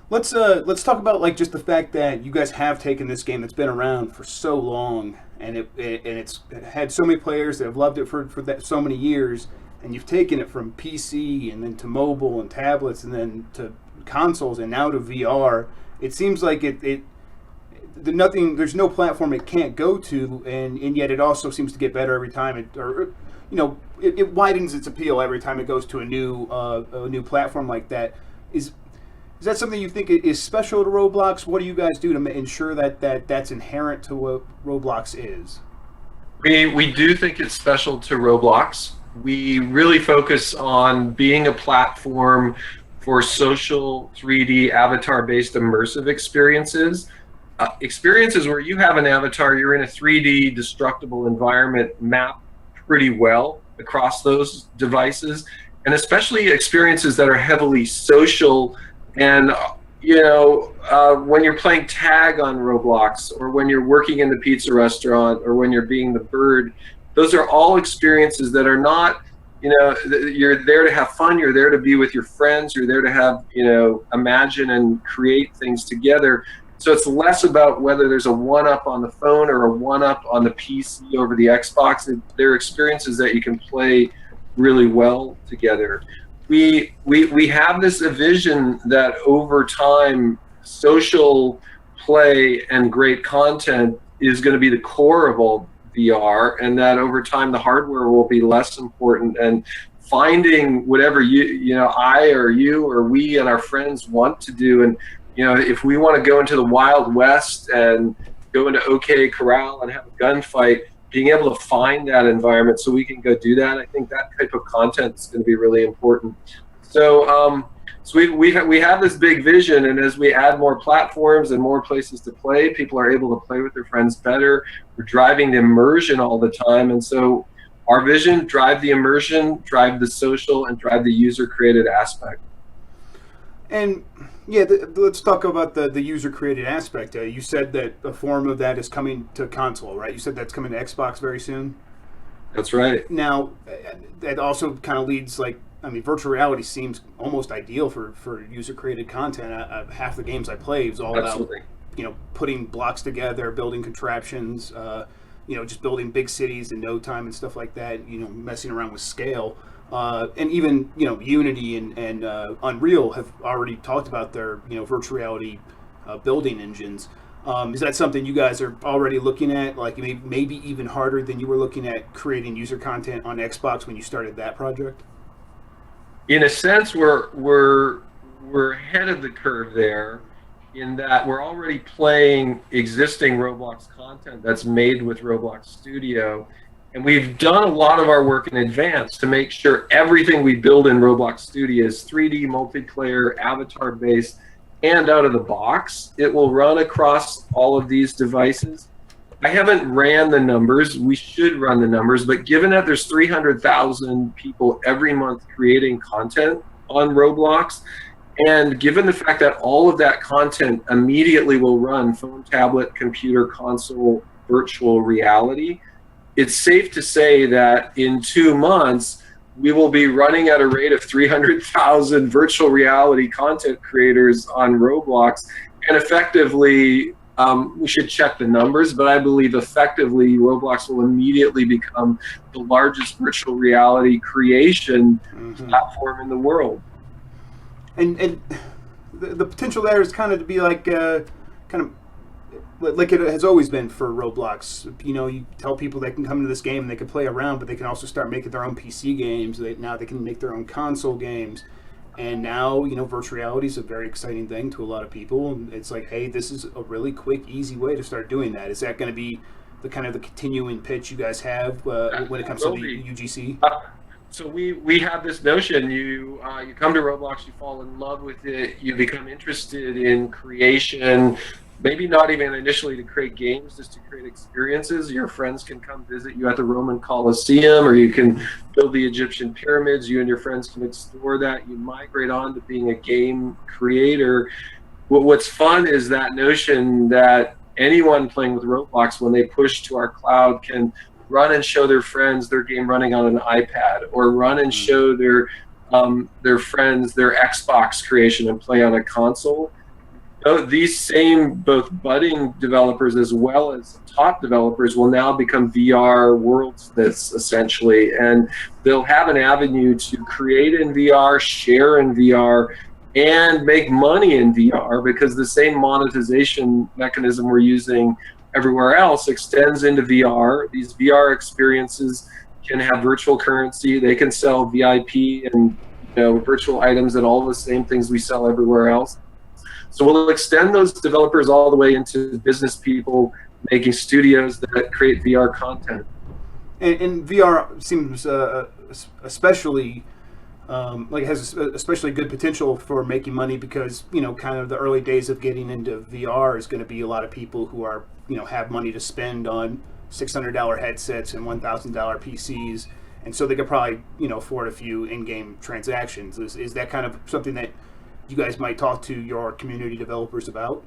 Let's talk about like just the fact that you guys have taken this game that's been around for so long, and it's had so many players that have loved it for that so many years, and you've taken it from PC and then to mobile and tablets and then to consoles and now to VR. It seems like there's no platform it can't go to, and yet it also seems to get better every time it widens its appeal every time it goes to a new platform like that. Is that something you think is special to Roblox? What do you guys do to ensure that's inherent to what Roblox is? We do think it's special to Roblox. We really focus on being a platform for social 3D avatar-based immersive experiences. Experiences where you have an avatar, you're in a 3D destructible environment mapped pretty well across those devices, and especially experiences that are heavily social. And when you're playing tag on Roblox, or when you're working in the pizza restaurant, or when you're being the bird, those are all experiences that are not, you're there to have fun, you're there to be with your friends, you're there to have, imagine and create things together. So it's less about whether there's a one-up on the phone or a one-up on the PC over the Xbox. They're experiences that you can play really well together. We have this vision that over time, social play and great content is going to be the core of all VR, and that over time the hardware will be less important, and finding whatever I or you or we and our friends want to do. And if we want to go into the Wild West and go into OK Corral and have a gunfight, being able to find that environment so we can go do that, I think that type of content is going to be really important. So, we have this big vision, and as we add more platforms and more places to play, people are able to play with their friends better. We're driving the immersion all the time, and so our vision: drive the immersion, drive the social, and drive the user-created aspect. And yeah, let's talk about the user created aspect. You said that a form of that is coming to console, right? You said that's coming to Xbox very soon. That's right. Now, that also kind of leads virtual reality seems almost ideal for user created content. Half the games I play is all Absolutely. about putting blocks together, building contraptions, just building big cities in no time and stuff like that. Messing around with scale. And even Unity and Unreal have already talked about their virtual reality building engines. Is that something you guys are already looking at? Like maybe even harder than you were looking at creating user content on Xbox when you started that project? In a sense, we're ahead of the curve there, in that we're already playing existing Roblox content that's made with Roblox Studio. And we've done a lot of our work in advance to make sure everything we build in Roblox Studio is 3D, multiplayer, avatar-based, and out of the box. It will run across all of these devices. I haven't ran the numbers. We should run the numbers, but given that there's 300,000 people every month creating content on Roblox, and given the fact that all of that content immediately will run phone, tablet, computer, console, virtual reality, it's safe to say that in 2 months, we will be running at a rate of 300,000 virtual reality content creators on Roblox. And effectively, we should check the numbers, but I believe effectively Roblox will immediately become the largest virtual reality creation platform in the world. And the potential there is kind of to be like like it has always been for Roblox. You tell people they can come into this game and they can play around, but they can also start making their own PC games. Now they can make their own console games. And now, virtual reality is a very exciting thing to a lot of people. And it's like, hey, this is a really quick, easy way to start doing that. Is that going to be the kind of the continuing pitch you guys have when it comes to the UGC? So we have this notion: you come to Roblox, you fall in love with it, you become interested in creation. Maybe not even initially to create games, just to create experiences. Your friends can come visit you at the Roman Colosseum, or you can build the Egyptian pyramids. You and your friends can explore that. You migrate on to being a game creator. What's fun is that notion that anyone playing with Roblox, when they push to our cloud, can run and show their friends their game running on an iPad, or run and show their friends their Xbox creation and play on a console. these same both budding developers as well as top developers will now become VR worldsmiths essentially, and they'll have an avenue to create in VR, share in VR, and make money in VR, because the same monetization mechanism we're using everywhere else extends into VR. These VR experiences can have virtual currency. They can sell VIP and virtual items and all the same things we sell everywhere else. So we'll extend those developers all the way into business people making studios that create VR content. And VR seems especially like it has especially good potential for making money, because kind of the early days of getting into VR is going to be a lot of people who are have money to spend on $600 headsets and $1,000 PCs, and so they could probably afford a few in-game transactions. Is that kind of something that you guys might talk to your community developers about?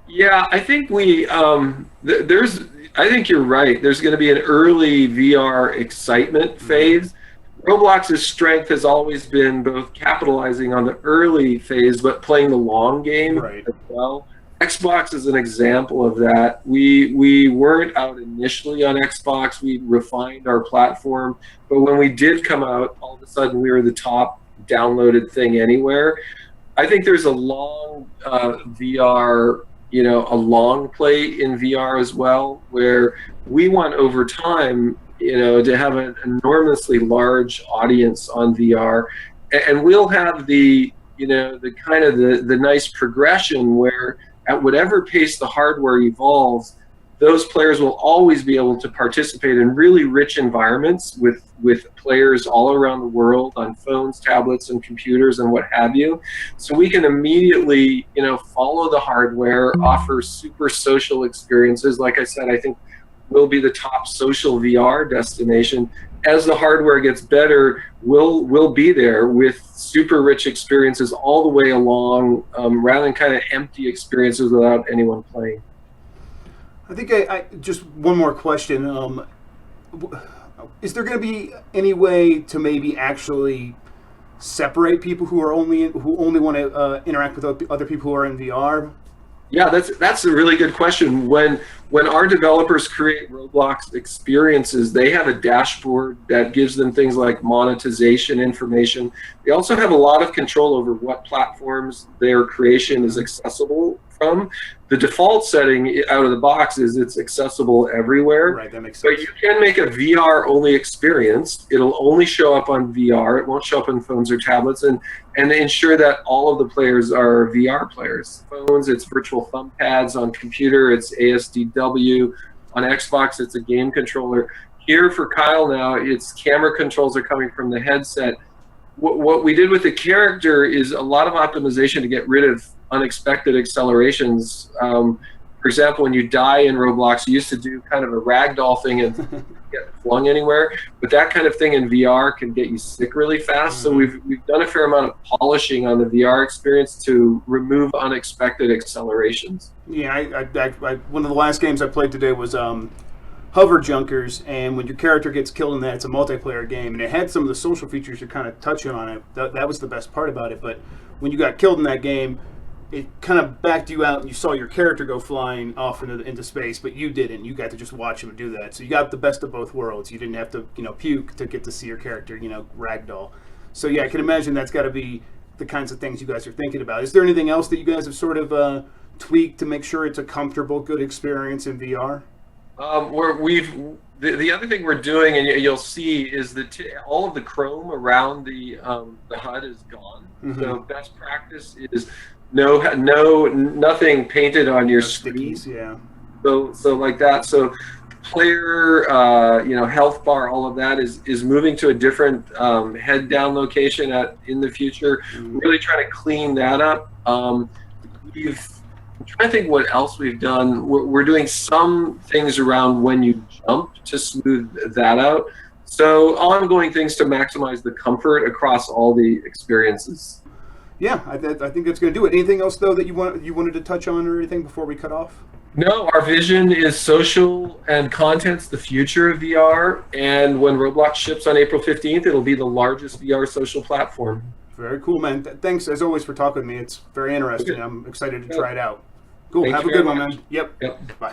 Yeah, I think I think you're right. There's going to be an early VR excitement phase. Roblox's strength has always been both capitalizing on the early phase, but playing the long game as well. Xbox is an example of that. We weren't out initially on Xbox. We refined our platform, but when we did come out, all of a sudden we were the top downloaded thing anywhere. I think there's a long VR, a long play in VR as well, where we want over time, to have an enormously large audience on VR, and we'll have the kind of the nice progression where at whatever pace the hardware evolves, those players will always be able to participate in really rich environments with players all around the world on phones, tablets, and computers and what have you. So we can immediately, follow the hardware, offer super social experiences. Like I said, I think we'll be the top social VR destination. As the hardware gets better, we'll be there with super rich experiences all the way along, rather than kind of empty experiences without anyone playing. I think I just one more question. Is there going to be any way to maybe actually separate people who only want to interact with other people who are in VR? Yeah, that's a really good question. When our developers create Roblox experiences, they have a dashboard that gives them things like monetization information. They also have a lot of control over what platforms their creation is accessible from. The default setting out of the box is it's accessible everywhere. Right, that makes sense. But you can make a VR only experience. It'll only show up on VR. It won't show up on phones or tablets, and ensure that all of the players are VR players. Phones, it's virtual thumb pads. On computer, it's ASDW. On Xbox, it's a game controller. Here for Kyle now, it's camera controls are coming from the headset. What we did with the character is a lot of optimization to get rid of unexpected accelerations. For example, when you die in Roblox, you used to do kind of a ragdoll thing and get flung anywhere, but that kind of thing in VR can get you sick really fast. So we've done a fair amount of polishing on the VR experience to remove unexpected accelerations. Yeah, I one of the last games I played today was Hover Junkers, and when your character gets killed in that, it's a multiplayer game, and it had some of the social features you're kind of touching on it. That was the best part about it. But when you got killed in that game, it kind of backed you out, and you saw your character go flying off into space, but you didn't. You got to just watch him do that. So you got the best of both worlds. You didn't have to, puke to get to see your character, ragdoll. So yeah, I can imagine that's got to be the kinds of things you guys are thinking about. Is there anything else that you guys have sort of tweaked to make sure it's a comfortable, good experience in VR? The other thing we're doing, and you'll see, is that all of the chrome around the HUD is gone. Mm-hmm. So best practice is nothing painted on your screen. Stickies, yeah. So like that. So player, health bar, all of that is moving to a different head down location in the future. Mm-hmm. Really trying to clean that up. I'm trying to think what else we've done. We're doing some things around when you jump to smooth that out. So ongoing things to maximize the comfort across all the experiences. Yeah, I think that's going to do it. Anything else, though, that you wanted to touch on or anything before we cut off? No, our vision is social and content's the future of VR. And when Roblox ships on April 15th, it'll be the largest VR social platform. Very cool, man. Thanks as always for talking with me. It's very interesting. Okay. I'm excited to try it out. Cool. Thanks Have a very good one, much. man. Yep. Yep. Bye.